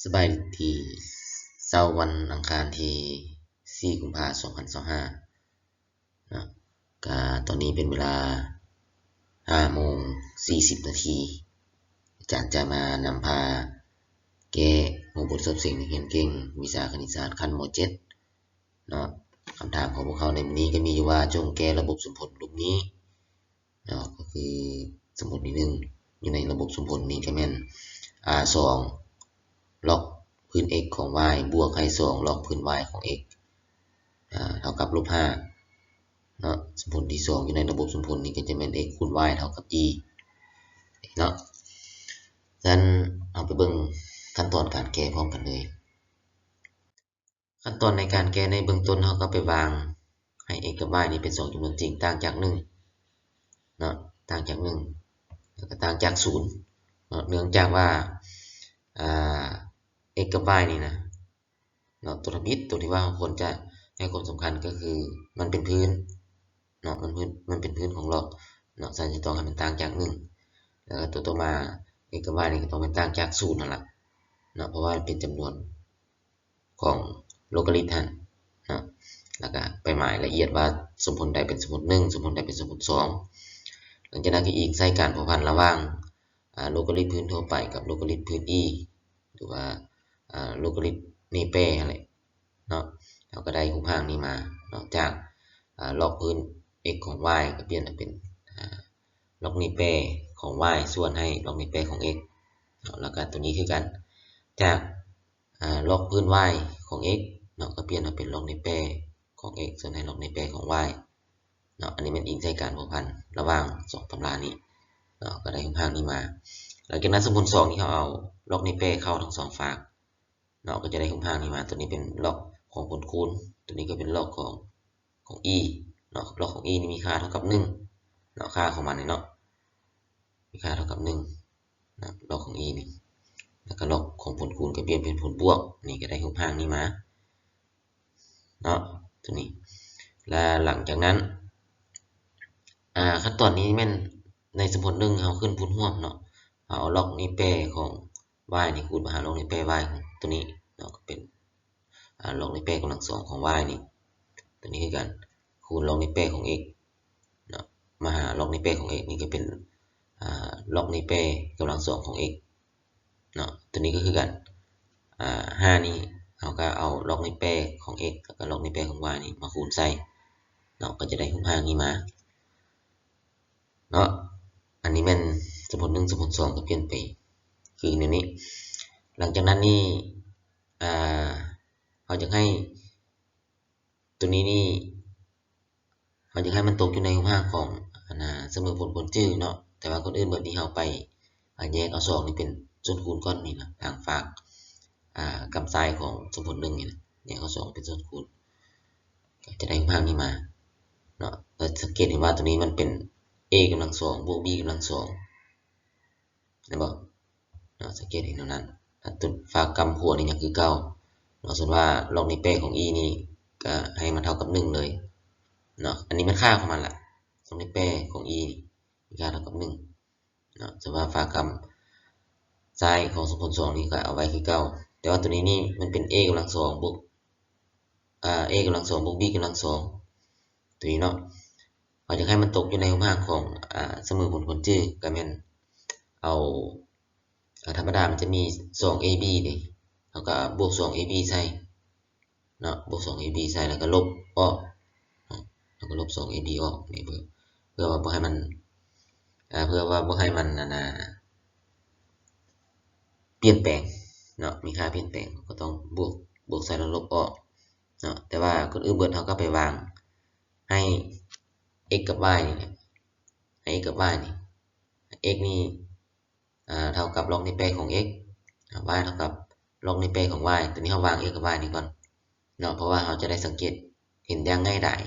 สบายดีเช้าวันอังคารที่4กุมภาพันธ์2025นะก็ตอนนี้เป็นเวลา5:40 นาทีอาจารย์จะมานำพาแก้หมู่บททดสอบเสียงนักเรียนเก่งวิชาคณิตศาสตร์ขั้นม .7 เนาะคำถามของพวกเขาในวันนี้ก็มีอยู่ว่าจงแก้ระบบสมผลรูปนี้เนาะก็คือสมมุตินิดนึงอยู่ในระบบสมผลนี้ก็แม่นr2 ล็อกพื้น x ของ y บวกให้2ล็อกพื้น y ของ x เท่ากับ-5เนาะสมผลที่2อยู่ในระบบสมผลนี้ก็จะเป็น x คูณ y เท่ากับ e เนาะฉะนั้นเอาไปเบิ่งขั้นตอนการแก้พร้อมกันเลยขั้นตอนในการแก้ในเบื้องต้นเราก็ไปวางให้ x กับ y นี่เป็น2จำนวนจริงต่างจาก1เนาะต่างจาก1แล้วก็ต่างจาก0เนาะเนื่องจากว่าx กับ y นี่นะเนาะตัวบิดตัวที่ว่าควรจะให้ความสำคัญก็คือมันเป็นพื้นเนาะมันเป็นพื้นของล็อกเนาะฉะนั้นจะต้องให้มันต่างจาก1แล้วก็ตัวต่อมา x กับ y นี่ก็ต้องเป็นต่างจาก0นั่นแหละเนาะเพราะว่าเป็นจำนวนของโลการิทึมเนาะแล้วก็ไปหมายละเอียดว่าสมผลใดเป็นสมผล1สมผลใดเป็นสมผล2หลังจากนั้นก็อีกใส่การผูกพันระหว่างโลการิทึมพื้นทั่วไปกับโลการิทึมพื้น e หรือว่าโลการิทึมเนเป้อะไรเนาะเราก็ได้รูปร่างนี้มาเนาะจากล็อกพื้น x ของ y ก็เปลี่ยนเป็นล็อกเนเป้ของ y ส่วนให้ล็อกเนเป้ของ x เนาะแล้วก็ตัวนี้คือกันจากล็อกพื้น y ของ x เนาะก็เปลี่ยนมาเป็นล็อกเนเป้ของ x ส่วนให้ล็อกเนเป้ของ y เนาะอันนี้มันอิงใช้การผูกพันระหว่าง2ตำรานี้เนาะก็ได้รูปร่างนี้มาหลังจากนั้นสมผล2ที่เขาเอาล็อกเนเป้เข้าทั้ง2ฝากเนาะก็จะได้รูปร่างนี้มาตัวนี้เป็นล็อกของผลคูณตัวนี้ก็เป็นล็อกของ e เนาะล็อกของ e นี่มีค่าเท่ากับ1เนาะค่าของมันเนาะมีค่าเท่ากับ1นะล็อกของ e นี่แล้วก็ล็อกของผลคูณก็เปลี่ยนเป็นผลบวกนี่ก็ได้รูปร่างนี้มาเนาะตัวนี้และหลังจากนั้นขั้นตอนนี้แม่นในสมผล1เอาขึ้นพูนร่วมเนาะเอาล็อกนี้แปรของ y นี่คูณมาหาล็อกนี้แปร y ของตัวนี้เนาะก็เป็นล็อกนี้แปรกำลัง2ของ y นี่ตัวนี้คือกันคูณล็อกนี้แปรของ x เนาะมาหาล็อกนี้แปรของ x นี่ก็เป็นล็อกนี้แปรกำลัง2ของ x เนาะตัวนี้ก็คือกัน5นี่เราก็เอาล็อกนี้แปรของ x แล้วก็ล็อกนี้แปรของ y นี่มาคูณใส่เนาะก็จะได้รูปร่างนี้มาเนาะอันนี้เป็นสมผล1สมผล2ก็เปลี่ยนไปคือในนี้หลังจากนั้นนี่เราจะให้ตัวนี้นี่เราจะให้มันตกอยู่ในรูปร่างของเสมอผลจื้อเนาะแต่ว่าคนอื่นเบิดนี้เราไปแยกเอา2นี่เป็นส่วนคูณก้อนนี่นะทางฝากกำไซของสมผล1นี่นะแยกเอา2เป็นส่วนคูณก็จะได้รูปร่างนี้มาเนาะเราสังเกตเห็นว่าตัวนี้มันเป็น a กำลัง2บวก b กำลัง2นะบอกเนาะสังเกตเห็นตรงนั้นตัวฝากกำหัวนี่ยังคือเก่าเนาะส่วนว่าล็อกในแปรของ e นี่ก็ให้มันเท่ากับ1เลยเนาะอันนี้มันค่าของมันละล็อกในแปรของ e มีค่าเท่ากับ1เนาะส่วนว่าฝากกำซ้ายของสมผล2นี่ก็เอาไว้คือเก่าแต่ว่าตัวนี้นี่มันเป็น a กำลัง2บวกa กำลัง2บวก b กำลัง2ตัวนี้เนาะเราจะให้มันตกอยู่ในรูปร่างของเสมอผลจื้อก็แม่นเอาธรรมดามันจะมี 2ab นี่แล้วก็บวก 2ab ใส่เนาะบวก 2ab ใส่แล้วก็ลบออกแล้วก็ลบ 2ab ออกนี่เพื่อว่าบ่ให้มันเพื่อว่าบ่ให้มันเปลี่ยนแปลงเนาะมีค่าเปลี่ยนแปลงก็ต้องบวกใส่แล้วลบออกเนาะแต่ว่าคนอื่นเบิดเขาก็ไปวางให้ x กับ y นี่ให้ x กับ y นี่ x นี่เท่ากับล็อกในแปรของ x y เท่ากับล็อกในแปรของ y ตัวนี้เราวาง x กับ y นี่ก่อนเนาะเพราะว่าเราจะได้สังเกตเห็นอย่างง่ายดาย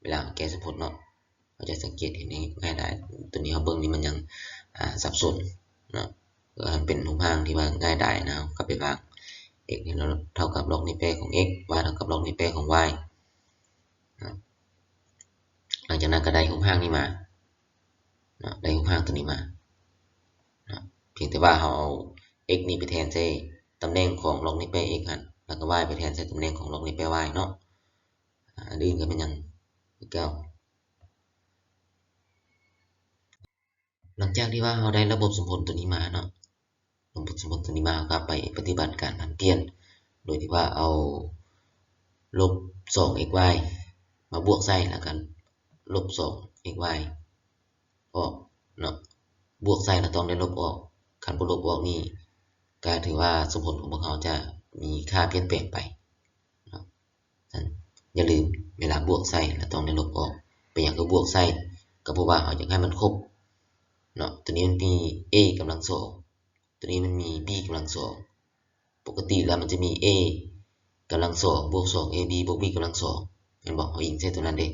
เวลาแก้สมผลเนาะเราจะสังเกตเห็นง่ายดายตัวนี้เราเบิ่งนี่มันยังสับสนเนาะเป็นรูปร่างที่ว่าง่ายดายนะก็ไปวาง x นี่เท่ากับล็อกในแปรของ x y เท่ากับล็อกในแปรของ y หลังจากนั้นก็ได้รูปร่างนี้มาได้รูปร่างตัวนี้มาเพียงแต่ว่าเราเอา x นี่ไปแทนใส่ ตำแหน่งของล็อกนี้ไป x หั่นแล้วก็ y ไปแทนใส่ตำแหน่งของล็อกนี้ไป y เนาะอันอื่นก็เป็นหยังคือเก่าหลังจากที่ว่าเราได้ระบบสมผลตัวนี้มาเนาะระบบสมผลตัวนี้มาก็ไปปฏิบัติการผันเปลี่ยนโดยที่ว่าเอาลบ 2xy มาบวกใส่แล้วกันลบ 2xy ออกเนาะบวกใส่แล้วต้องได้ลบออกคันบ่ลบออกนี่ก็ถือว่าสมผลของพวกเราจะมีค่าเปลี่ยนแปลงไปเนาะอย่าลืมเวลาบวกใส่แล้วต้องได้ลบออกเป็นหยังคือบวกใส่ก็เพราะว่าเราอยากให้มันครบเนาะตัวนี้มันมี a กำลังสองตัวนี้มันมี b กำลังสองปกติแล้วมันจะมี a กำลังสองบวก 2ab บวก b กำลังสองเห็นบ่เรายิงใส่ตัวนั้นเด้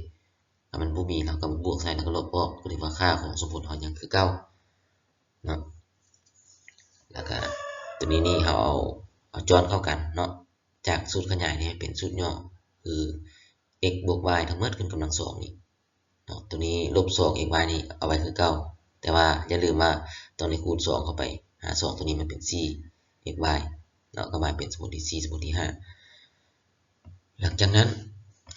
ถ้ามันบ่มีเราก็บวกใส่แล้วก็ลบออกก็ถือว่าค่าของสมผลเรายังคือเก่าเนาะแล้วก็ตัวนี้นี่เราเอาจอนเข้ากันเนาะจากสูตรขยายนี่เป็นสูตรย่อคือ x บวก y ทั้งหมดขึ้นกำลังสองนี่เนาะตัวนี้ลบ 2xy นี่เอาไว้คือเก่าแต่ว่าอย่าลืมว่าตอนนี้คูณ2เข้าไปหา2ตัวนี้มันเป็น 4xy เนาะก็มาเป็นสมมุติที่4สมมุติที่5หลังจากนั้น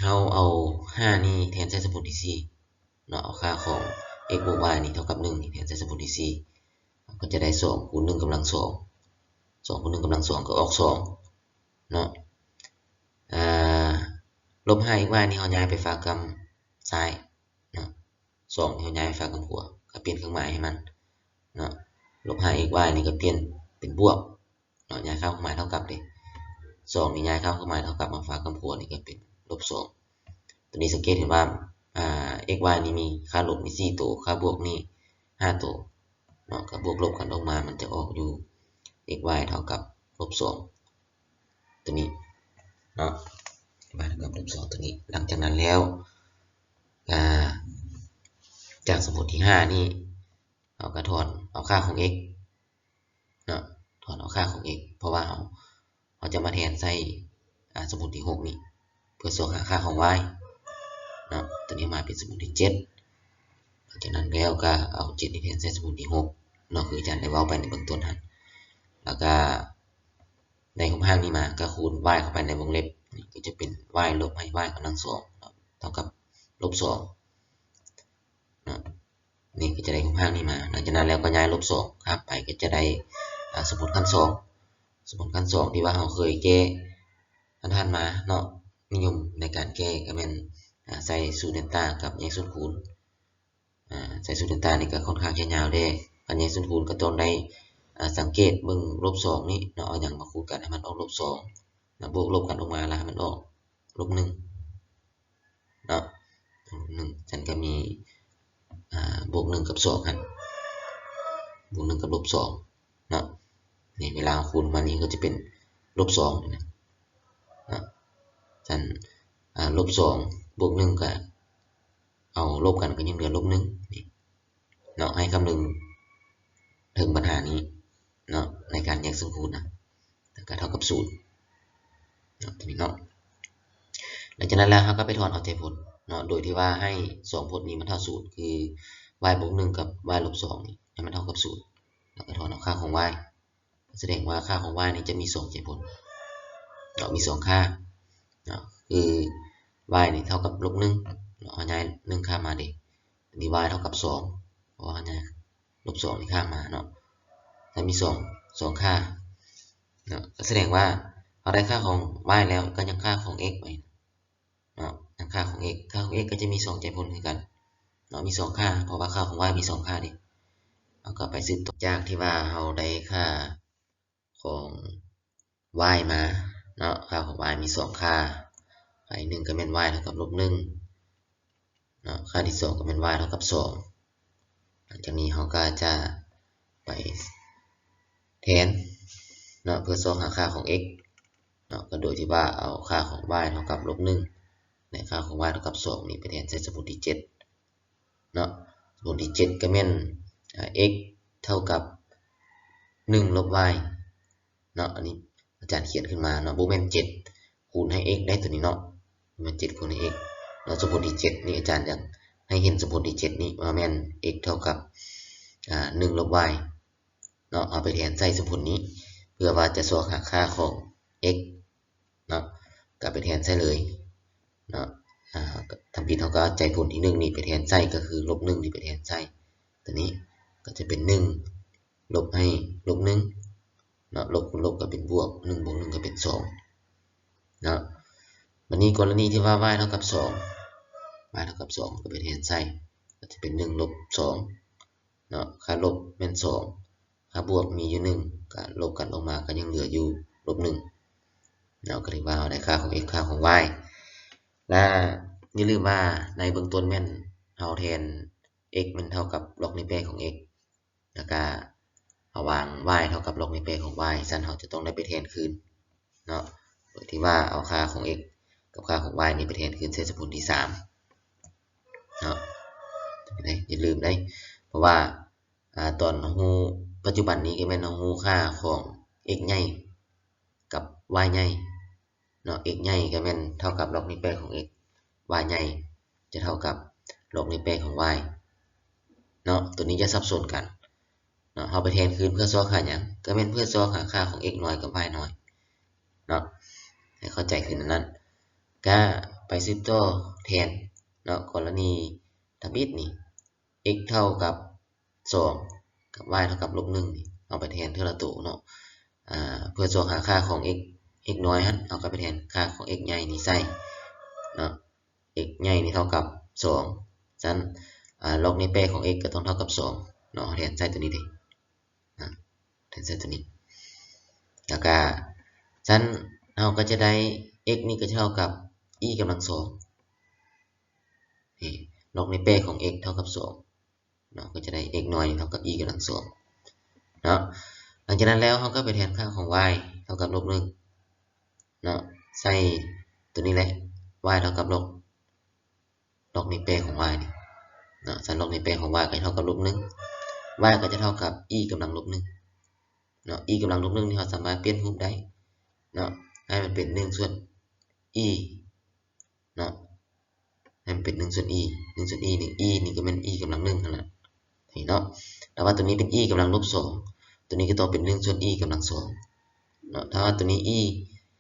เราเอา5นี่แทนใส่สมมุติที่4เนาะเอาค่าของ x บวก y นี่เท่ากับ1นี่แทนใส่สมมุติที่4ก็จะได้2คูณ1กำลัง2 2คูณ1กำลัง2ก็ออก2เนาะลบ 5xy นี่เราย้ายไปฝากกำซ้ายเนาะ2นี่เราย้ายไปฝากกำขวาก็เปลี่ยนเครื่องหมายให้มันเนาะลบ 5xy นี่ก็เปลี่ยนเป็นบวกเนาะย้ายเข้าเครื่องหมายเท่ากับเด้2นี่ย้ายเข้าเครื่องหมายเท่ากับมาฝากกำขวานี่ก็เป็นลบ2ตัวนี้สังเกตเห็นว่าxy นี่มีค่าลบมี4ตัวค่าบวกนี่5ตัวเนาะก็บวกลบกันออกมามันจะออกอยู่ xy เท่ากับลบ2ตัวนี้เนาะมาเท่ากับลบ2ตัวนี้หลังจากนั้นแล้วจากสมมติที่5นี่เราก็ถอนเอาค่าของ x เนาะถอนเอาค่าของ x เพราะว่าเราจะมาแทนใส่สมมติที่6นี่เพื่อส่งหาค่าของ y เนาะตัวนี้มาเป็นสมมติที่7หลังจากนั้นแล้วก็เอา7ที่แทนใส่สมมติที่6เนาะคืออาจารย์ได้เว้าไปในเบื้องต้นหั่นแล้วก็ในหกห้างนี้มาก็คูณ y เข้าไปในวงเล็บนี่ก็จะเป็น y ลบให้ y กำลัง2เท่ากับลบ2นะนี่ก็จะได้หกห้างนี้มาหลังจากนั้นแล้วก็ย้ายลบ2ครับไปก็จะได้สมมติขั้น2สมมติขั้น2ที่ว่าเราเคยแก้ผ่านมาเนาะนิยมในการแก้ก็เป็นใส่สูตรเดลต้ากับแยกส่วนคูณใส่สูตรเดลต้านี่ก็ค่อนข้างจะยาวเด้การแยกส่วนคูณก็ต้องได้สังเกตเบิ่งลบ2นี่เนาะเอาหยังมาคูณกันให้มันออกลบ2นะบวกลบกันออกมาแล้วให้มันออกลบ1เนาะ1ฉันก็มีบวก1กับ2หั่นบวก1กับลบ2เนาะนี่เวลาคูณมานี่ก็จะเป็นลบ2นี่นะฉันลบ2บวก1ก็เอาลบกันก็ยังเหลือลบ1นี่เนาะให้คำนึงถึงปัญหานี้เนาะในการแยกส่วนคูณนะแล้วก็เท่ากับ0เนาะตัวนี้เนาะหลังจากนั้นแล้วเราก็ไปถอนเอาใจผลเนาะโดยที่ว่าให้2ผลนี้มันเท่า0คือ y บวก1กับ y ลบ2นี่ให้มันเท่ากับ0แล้วก็ถอนเอาค่าของ y แสดงว่าค่าของ y นี่จะมี2ใจผลเนาะมี2ค่าเนาะคือ y นี่เท่ากับลบ1เนาะเอาย้าย1ค่ามาดินี่ y เท่ากับ2เพราะว่าย้ายลบ2นี่ค่ามาเนาะถ้ามี2ค่าเนาะก็แสดงว่าเราได้ค่าของ y แล้วก็ยังค่าของ x ไว้เนาะยังค่าของ x ค่าของ x ก็จะมี2ใจผลเหมือนกันเนาะมี2ค่าเพราะว่าค่าของ y มี2ค่าดิเราก็ไปสืบต่อจากที่ว่าเราได้ค่าของ y มาเนาะค่าของ y มี2ค่าค่าที่1ก็เป็น y เท่ากับลบ1เนาะค่าที่2ก็เป็น y เท่ากับ2หลังจากนี้เราก็จะไปแทนเนาะเพื่อส่องหาค่าของ x เนาะก็โดยที่ว่าเอาค่าของ y เท่ากับลบ1ในค่าของ y เท่ากับ2นี่ไปแทนใส่สมมุติที่7เนาะสมมุติที่7ก็แม่นx เท่ากับ1ลบ y เนาะอันนี้อาจารย์เขียนขึ้นมาเนาะบ่แม่น7คูณให้ x ได้ตัวนี้เนาะมัน7คูณให้ x เนาะสมมุติที่7นี่อาจารย์อยากให้เห็นสมมุติที่7นี้ว่าแม่น x เท่ากับ1ลบ y เนาะเอาไปแทนใส่สมมุตินี้เพื่ พื่อว่าจะสวหาค่าของ x เนาะก็ไปแทนใส่เลยเนาะทำผิดเขาก็ใจผลที่1นี่ไปแทนใส่ก็คือลบ1นี่ไปแทนใส่ตัวนี้ก็จะเป็น1ลบให้ลบ1เนาะลบคูณลบก็เป็นบวก1บวก1ก็เป็น2เนาะวันนี้กรณีที่ว่า y เท่ากับ2 y เท่ากับ2ก็ไปแทนใส่ก็จะเป็น1ลบ2เนาะค่าลบเป็น2ค่าบวกมีอยู่1ก็ลบกันออกมาก็ยังเหลืออยู่ลบ1เนาะก็ถือว่าได้ค่าของ x ค่าของ y และอย่าลืมว่าในเบื้องต้นแม่นเราแทน x มันเท่ากับล็อกในแปรของ x แล้วก็เอาวาง y เท่ากับล็อกในแปรของ y ฉะนั้นเราจะต้องได้ไปแทนคืนเนาะโดยที่ว่าเอาค่าของ x กับค่าของ y นี่ไปแทนคืนใส่สมมุติที่3เนาะอย่าลืมได้เพราะว่าตอนเราปัจจุบันนี้ก็แม่นเรารู้ค่าของ x ใหญ่กับ y ใหญ่เนาะ x ใหญ่ก็แม่นเท่ากับล็อกในแปรของ x y ใหญ่จะเท่ากับลบในแปรของ y เนาะตัวนี้จะสับสนกันเนาะเอาไปแทนคืนเพื่อซอกหาอย่างก็เป็นเพื่อซอกหาค่าของ x น้อยกับ y น้อยเนาะให้เข้าใจคือนั้นก็ไปซื้อตัวแทนเนาะกรณีทบิดนี่ x เท่ากับ2กับ y เท่ากับลบ1นี่เอาไปแทนเท่าละตัวเนาะเพื่อซอกหาค่าของ x น้อยฮะเอาไปแทนค่าของ x ใหญ่นี่ใส่เนาะ x ใหญ่นี่เท่ากับ2ฉะนั้นลอกในแปรของ x ก็ต้องเท่ากับ2เนาะแทนใส่ตัวนี้ดิแทนใส่ตัวนี้แล้วก็ฉะนั้นเราก็จะได้ x นี่ก็จะเท่ากับ e กำลัง2นี่ลอกในแปรของ x เท่ากับ2เนาะก็จะได้ x น้อยเท่ากับ e กำลัง2เนาะหลังจากนั้นแล้วเราก็ไปแทนค่าของ y เท่ากับลบ1เนาะใส่ตัวนี้แหละ y เท่ากับลอกในแปรของ y นี่เนาะสันลอกในแปรของ y ก็เท่ากับลบ1 y ก็จะเท่ากับ e กำลังลบ1เนาะ e กำลังลบ1นี่เราสามารถเปลี่ยนรูปได้เนาะให้มันเป็น1ส่วน e เนาะให้มันเป็น1ส่วน e 1ส่วน e 1 e นี่ก็เป็น e กำลัง1นั่นแหละนี่เนาะแต่ว่าตัวนี้เป็น e กำลังลบ2ตัวนี้ก็ต้องเป็น1ส่วน e กำลัง2เนาะถ้าว่าตัวนี้ e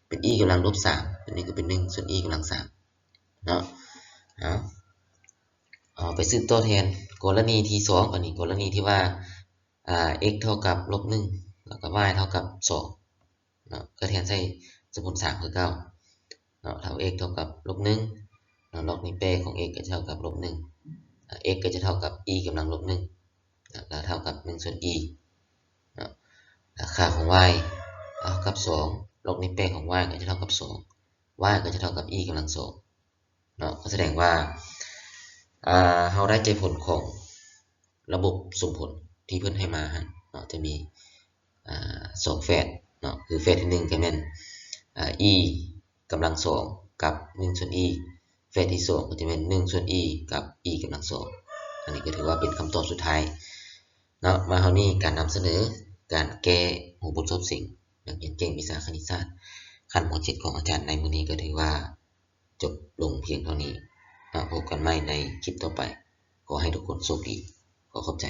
เป็น e กำลังลบ3ตัวนี้ก็เป็น1ส่วน e กำลัง3เนาะเอาไปซื้อตัวแทนกรณีที่2อันนี้กรณีที่ว่าx เท่ากับลบ1แล้วก็ y เท่ากับ2เนาะก็แทนใส่สมมุติ3คือเก่าเนาะถ้า x เท่ากับลบ1เนาะลอกในแปรของ x ก็จะเท่ากับลบ1 x ก็จะเท่ากับ e กำลังลบ1แล้วเท่ากับ1ส่วน e เนาะค่าของ y เท่ากับ2ลอกในแปรของ y ก็จะเท่ากับ2 y ก็จะเท่ากับ e กำลัง2เนาะก็แสดงว่าเราได้ใจผลของระบบสมผลที่เพื่อนให้มาเนาะจะมี2แฟดเนาะคือแฟดที่1ก็แม่นe กำลัง2กับ1ส่วน e แฟดที่2ก็จะเป็น1ส่วน e กับ e กำลัง2อันนี้ก็ถือว่าเป็นคำตอบสุดท้ายเนาะมาเท่านี้การนำเสนอการแก้หัวบททดสิ่งนักเรียนเก่งวิชาคณิตศาสตร์ขั้นม .7 ของอาจารย์ในมื้อนี้ก็ถือว่าจบลงเพียงเท่านี้พบกันใหม่ในคลิปต่อไปขอให้ทุกคนโชคดีขอขอบใจ